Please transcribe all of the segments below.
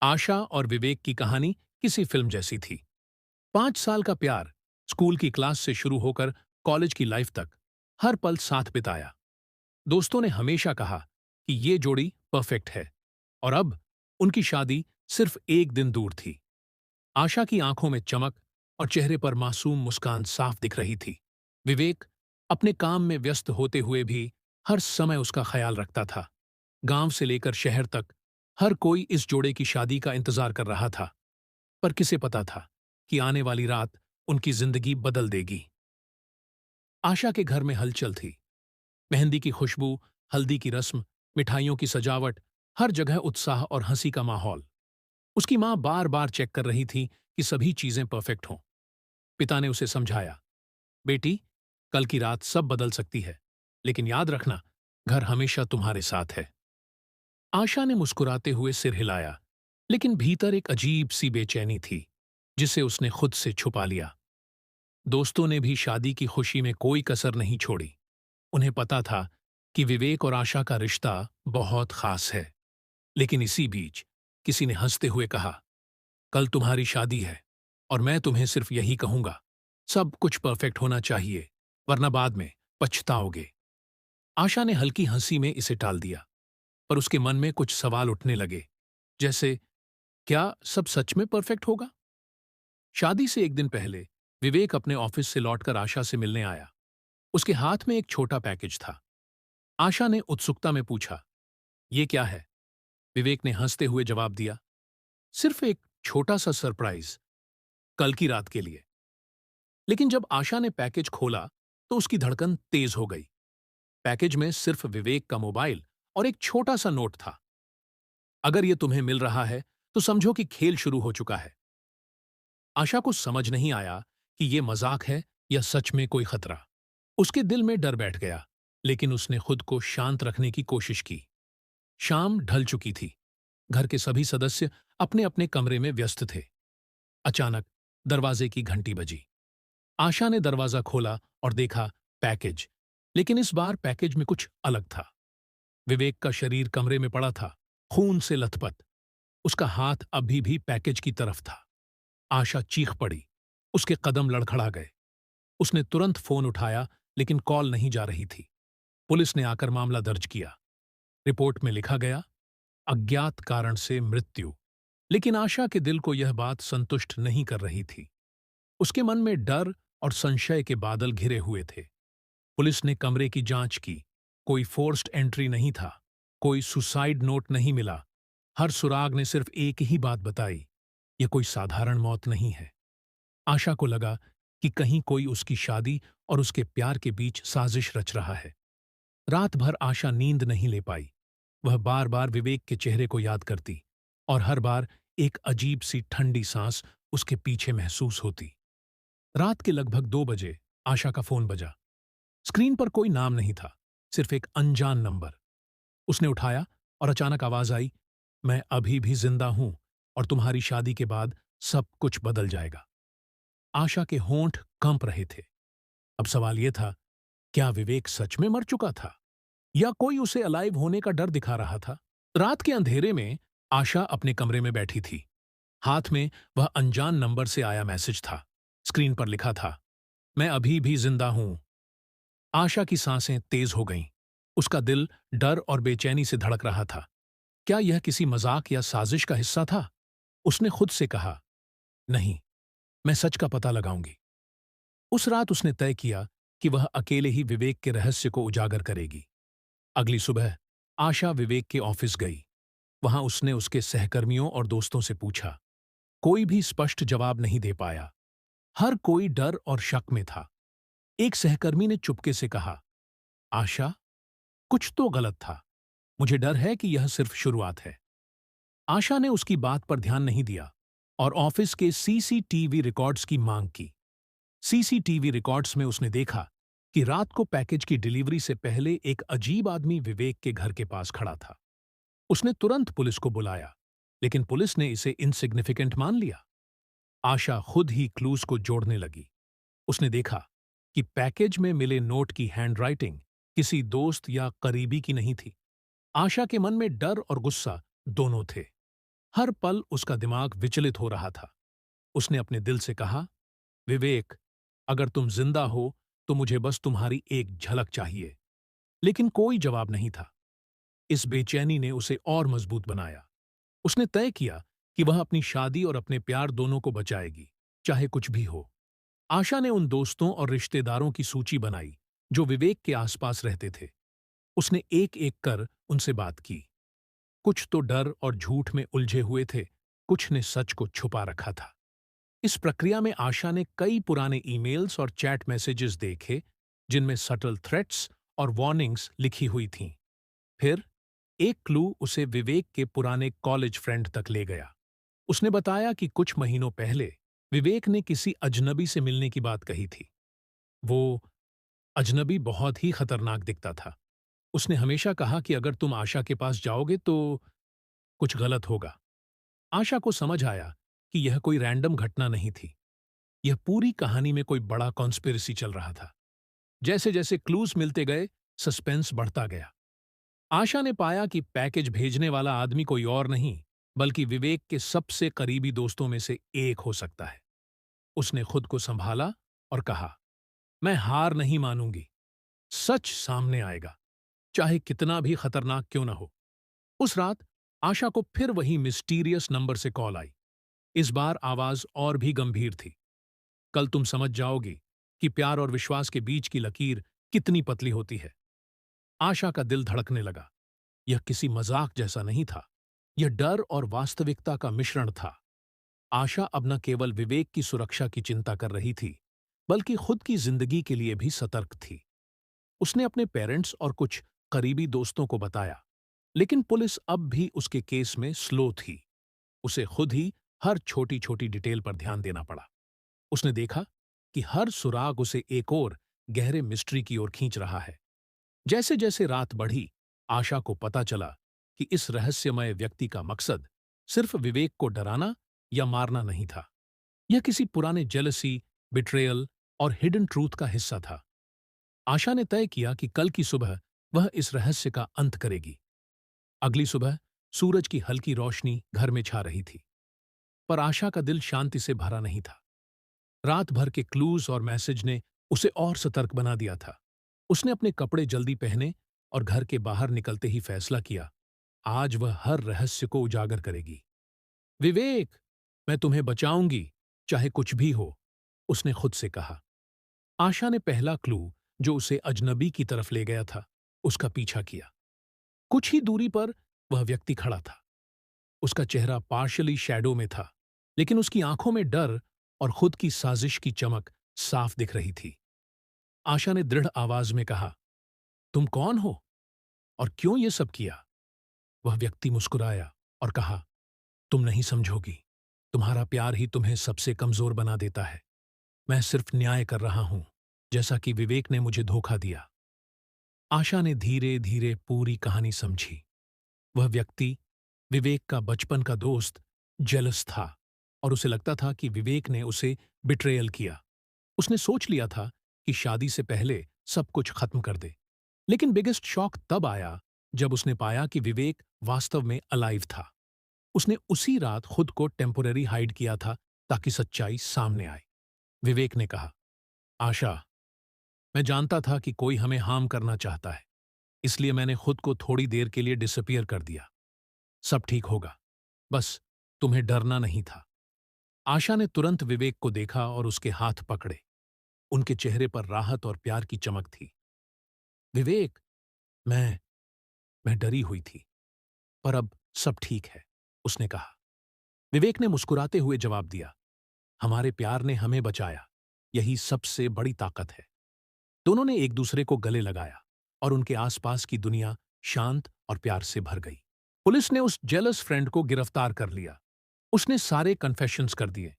आशा और विवेक की कहानी किसी फिल्म जैसी थी। 5 साल का प्यार, स्कूल की क्लास से शुरू होकर कॉलेज की लाइफ तक, हर पल साथ बिताया। दोस्तों ने हमेशा कहा कि ये जोड़ी परफेक्ट है, और अब उनकी शादी सिर्फ एक दिन दूर थी। आशा की आंखों में चमक और चेहरे पर मासूम मुस्कान साफ दिख रही थी। विवेक अपने काम में व्यस्त होते हुए भी हर समय उसका ख्याल रखता था। गांव से लेकर शहर तक हर कोई इस जोड़े की शादी का इंतजार कर रहा था, पर किसे पता था कि आने वाली रात उनकी जिंदगी बदल देगी। आशा के घर में हलचल थी। मेहंदी की खुशबू, हल्दी की रस्म, मिठाइयों की सजावट, हर जगह उत्साह और हंसी का माहौल। उसकी मां बार बार चेक कर रही थी कि सभी चीजें परफेक्ट हों। पिता ने उसे समझाया, बेटी, कल की रात सब बदल सकती है, लेकिन याद रखना, घर हमेशा तुम्हारे साथ है। आशा ने मुस्कुराते हुए सिर हिलाया, लेकिन भीतर एक अजीब सी बेचैनी थी, जिसे उसने खुद से छुपा लिया। दोस्तों ने भी शादी की खुशी में कोई कसर नहीं छोड़ी। उन्हें पता था कि विवेक और आशा का रिश्ता बहुत खास है। लेकिन इसी बीच किसी ने हंसते हुए कहा, कल तुम्हारी शादी है, और मैं तुम्हें सिर्फ यही कहूंगा, सब कुछ परफेक्ट होना चाहिए, वरना बाद में पछताओगे। आशा ने हल्की हंसी में इसे टाल दिया, पर उसके मन में कुछ सवाल उठने लगे, जैसे, क्या सब सच में परफेक्ट होगा? शादी से एक दिन पहले विवेक अपने ऑफिस से लौटकर आशा से मिलने आया। उसके हाथ में एक छोटा पैकेज था। आशा ने उत्सुकता में पूछा, ये क्या है? विवेक ने हंसते हुए जवाब दिया, सिर्फ एक छोटा सा सरप्राइज, कल की रात के लिए। लेकिन जब आशा ने पैकेज खोला, तो उसकी धड़कन तेज हो गई। पैकेज में सिर्फ विवेक का मोबाइल और एक छोटा सा नोट था। अगर ये तुम्हें मिल रहा है, तो समझो कि खेल शुरू हो चुका है। आशा को समझ नहीं आया कि ये मजाक है या सच में कोई खतरा। उसके दिल में डर बैठ गया, लेकिन उसने खुद को शांत रखने की कोशिश की। शाम ढल चुकी थी। घर के सभी सदस्य अपने अपने कमरे में व्यस्त थे। अचानक दरवाजे की घंटी बजी। आशा ने दरवाजा खोला और देखा पैकेज, लेकिन इस बार पैकेज में कुछ अलग था। विवेक का शरीर कमरे में पड़ा था, खून से लथपथ। उसका हाथ अभी भी पैकेज की तरफ था। आशा चीख पड़ी। उसके कदम लड़खड़ा गए। उसने तुरंत फोन उठाया, लेकिन कॉल नहीं जा रही थी। पुलिस ने आकर मामला दर्ज किया। रिपोर्ट में लिखा गया, अज्ञात कारण से मृत्यु। लेकिन आशा के दिल को यह बात संतुष्ट नहीं कर रही थी। उसके मन में डर और संशय के बादल घिरे हुए थे। पुलिस ने कमरे की जांच की। कोई फोर्स्ड एंट्री नहीं था। कोई सुसाइड नोट नहीं मिला। हर सुराग ने सिर्फ एक ही बात बताई, यह कोई साधारण मौत नहीं है। आशा को लगा कि कहीं कोई उसकी शादी और उसके प्यार के बीच साजिश रच रहा है। रात भर आशा नींद नहीं ले पाई। वह बार बार विवेक के चेहरे को याद करती, और हर बार एक अजीब सी ठंडी सांस उसके पीछे महसूस होती। रात के लगभग 2 बजे आशा का फोन बजा। स्क्रीन पर कोई नाम नहीं था, सिर्फ एक अनजान नंबर। उसने उठाया और अचानक आवाज आई, मैं अभी भी जिंदा हूं, और तुम्हारी शादी के बाद सब कुछ बदल जाएगा। आशा के होंठ कंप रहे थे। अब सवाल यह था, क्या विवेक सच में मर चुका था, या कोई उसे अलाइव होने का डर दिखा रहा था? रात के अंधेरे में आशा अपने कमरे में बैठी थी। हाथ में वह अनजान नंबर से आया मैसेज था। स्क्रीन पर लिखा था, मैं अभी भी जिंदा हूं। आशा की सांसें तेज हो गईं। उसका दिल डर और बेचैनी से धड़क रहा था। क्या यह किसी मजाक या साजिश का हिस्सा था? उसने खुद से कहा, नहीं, मैं सच का पता लगाऊंगी। उस रात उसने तय किया कि वह अकेले ही विवेक के रहस्य को उजागर करेगी। अगली सुबह आशा विवेक के ऑफिस गई। वहां उसने उसके सहकर्मियों और दोस्तों से पूछा। कोई भी स्पष्ट जवाब नहीं दे पाया। हर कोई डर और शक में था। एक सहकर्मी ने चुपके से कहा, आशा, कुछ तो गलत था। मुझे डर है कि यह सिर्फ शुरुआत है। आशा ने उसकी बात पर ध्यान नहीं दिया और ऑफिस के सीसीटीवी रिकॉर्ड्स की मांग की। सीसीटीवी रिकॉर्ड्स में उसने देखा कि रात को पैकेज की डिलीवरी से पहले एक अजीब आदमी विवेक के घर के पास खड़ा था। उसने तुरंत पुलिस को बुलाया, लेकिन पुलिस ने इसे इनसिग्निफिकेंट मान लिया। आशा खुद ही क्लूज को जोड़ने लगी। उसने देखा कि पैकेज में मिले नोट की हैंडराइटिंग किसी दोस्त या करीबी की नहीं थी। आशा के मन में डर और गुस्सा दोनों थे। हर पल उसका दिमाग विचलित हो रहा था। उसने अपने दिल से कहा, विवेक, अगर तुम जिंदा हो तो मुझे बस तुम्हारी एक झलक चाहिए। लेकिन कोई जवाब नहीं था। इस बेचैनी ने उसे और मजबूत बनाया। उसने तय किया कि वह अपनी शादी और अपने प्यार दोनों को बचाएगी, चाहे कुछ भी हो। आशा ने उन दोस्तों और रिश्तेदारों की सूची बनाई जो विवेक के आसपास रहते थे। उसने एक एक कर उनसे बात की। कुछ तो डर और झूठ में उलझे हुए थे, कुछ ने सच को छुपा रखा था। इस प्रक्रिया में आशा ने कई पुराने ईमेल्स और चैट मैसेजेस देखे जिनमें सटल थ्रेट्स और वार्निंग्स लिखी हुई थीं। फिर एक क्लू उसे विवेक के पुराने कॉलेज फ्रेंड तक ले गया। उसने बताया कि कुछ महीनों पहले विवेक ने किसी अजनबी से मिलने की बात कही थी। वो अजनबी बहुत ही खतरनाक दिखता था। उसने हमेशा कहा कि अगर तुम आशा के पास जाओगे तो कुछ गलत होगा। आशा को समझ आया कि यह कोई रैंडम घटना नहीं थी। यह पूरी कहानी में कोई बड़ा कॉन्स्पिरेसी चल रहा था। जैसे जैसे क्लूज मिलते गए, सस्पेंस बढ़ता गया। आशा ने पाया कि पैकेज भेजने वाला आदमी कोई और नहीं, बल्कि विवेक के सबसे करीबी दोस्तों में से एक हो सकता है। उसने खुद को संभाला और कहा, मैं हार नहीं मानूंगी। सच सामने आएगा, चाहे कितना भी खतरनाक क्यों ना हो। उस रात आशा को फिर वही मिस्टीरियस नंबर से कॉल आई। इस बार आवाज और भी गंभीर थी। कल तुम समझ जाओगी कि प्यार और विश्वास के बीच की लकीर कितनी पतली होती है। आशा का दिल धड़कने लगा। यह किसी मजाक जैसा नहीं था। यह डर और वास्तविकता का मिश्रण था। आशा अब न केवल विवेक की सुरक्षा की चिंता कर रही थी, बल्कि खुद की जिंदगी के लिए भी सतर्क थी। उसने अपने पेरेंट्स और कुछ करीबी दोस्तों को बताया, लेकिन पुलिस अब भी उसके केस में स्लो थी। उसे खुद ही हर छोटी छोटी डिटेल पर ध्यान देना पड़ा। उसने देखा कि हर सुराग उसे एक और गहरे मिस्ट्री की ओर खींच रहा है। जैसे जैसे रात बढ़ी, आशा को पता चला कि इस रहस्यमय व्यक्ति का मकसद सिर्फ विवेक को डराना या मारना नहीं था। यह किसी पुराने जेलसी, बिट्रेयल और हिडन ट्रूथ का हिस्सा था। आशा ने तय किया कि कल की सुबह वह इस रहस्य का अंत करेगी। अगली सुबह सूरज की हल्की रोशनी घर में छा रही थी, पर आशा का दिल शांति से भरा नहीं था। रात भर के क्लूज और मैसेज ने उसे और सतर्क बना दिया था। उसने अपने कपड़े जल्दी पहने और घर के बाहर निकलते ही फैसला किया, आज वह हर रहस्य को उजागर करेगी। विवेक, मैं तुम्हें बचाऊंगी, चाहे कुछ भी हो, उसने खुद से कहा। आशा ने पहला क्लू, जो उसे अजनबी की तरफ ले गया था, उसका पीछा किया। कुछ ही दूरी पर वह व्यक्ति खड़ा था। उसका चेहरा पार्शियली शैडो में था, लेकिन उसकी आंखों में डर और खुद की साजिश की चमक साफ दिख रही थी। आशा ने दृढ़ आवाज में कहा, तुम कौन हो और क्यों ये सब किया? वह व्यक्ति मुस्कुराया और कहा, तुम नहीं समझोगी। तुम्हारा प्यार ही तुम्हें सबसे कमजोर बना देता है। मैं सिर्फ न्याय कर रहा हूं, जैसा कि विवेक ने मुझे धोखा दिया। आशा ने धीरे धीरे पूरी कहानी समझी। वह व्यक्ति, विवेक का बचपन का दोस्त, जेलस था और उसे लगता था कि विवेक ने उसे बिट्रेयल किया। उसने सोच लिया था कि शादी से पहले सब कुछ खत्म कर दे। लेकिन बिगेस्ट शॉक तब आया जब उसने पाया कि विवेक वास्तव में अलाइव था। उसने उसी रात खुद को टेम्पोररी हाइड किया था ताकि सच्चाई सामने आए। विवेक ने कहा, आशा, मैं जानता था कि कोई हमें हार्म करना चाहता है, इसलिए मैंने खुद को थोड़ी देर के लिए डिसअपियर कर दिया। सब ठीक होगा, बस तुम्हें डरना नहीं था। आशा ने तुरंत विवेक को देखा और उसके हाथ पकड़े। उनके चेहरे पर राहत और प्यार की चमक थी। विवेक, मैं मैं डरी हुई थी, पर अब सब ठीक है, उसने कहा। विवेक ने मुस्कुराते हुए जवाब दिया, हमारे प्यार ने हमें बचाया, यही सबसे बड़ी ताकत है। दोनों ने एक दूसरे को गले लगाया और उनके आसपास की दुनिया शांत और प्यार से भर गई। पुलिस ने उस जेलस फ्रेंड को गिरफ्तार कर लिया। उसने सारे कन्फेशंस कर दिए।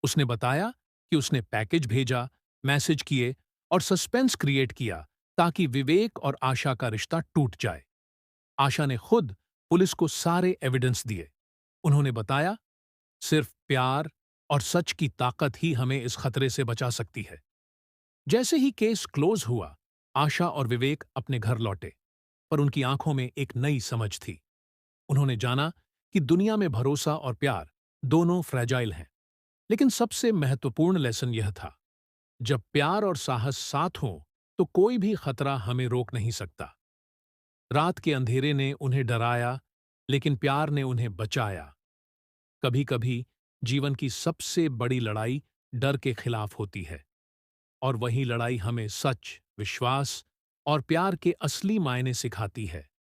उसने बताया कि उसने पैकेज भेजा, मैसेज किए और सस्पेंस क्रिएट किया ताकि विवेक और आशा का रिश्ता टूट जाए। आशा ने खुद पुलिस को सारे एविडेंस दिए। उन्होंने बताया, सिर्फ प्यार और सच की ताकत ही हमें इस खतरे से बचा सकती है। जैसे ही केस क्लोज हुआ, आशा और विवेक अपने घर लौटे, पर उनकी आंखों में एक नई समझ थी। उन्होंने जाना कि दुनिया में भरोसा और प्यार दोनों फ्रेजाइल हैं। लेकिन सबसे महत्वपूर्ण लेसन यह था, जब प्यार और साहस साथ हों, तो कोई भी खतरा हमें रोक नहीं सकता। रात के अंधेरे ने उन्हें डराया, लेकिन प्यार ने उन्हें बचाया। कभी-कभी जीवन की सबसे बड़ी लड़ाई डर के खिलाफ होती है, और वही लड़ाई हमें सच, विश्वास और प्यार के असली मायने सिखाती है।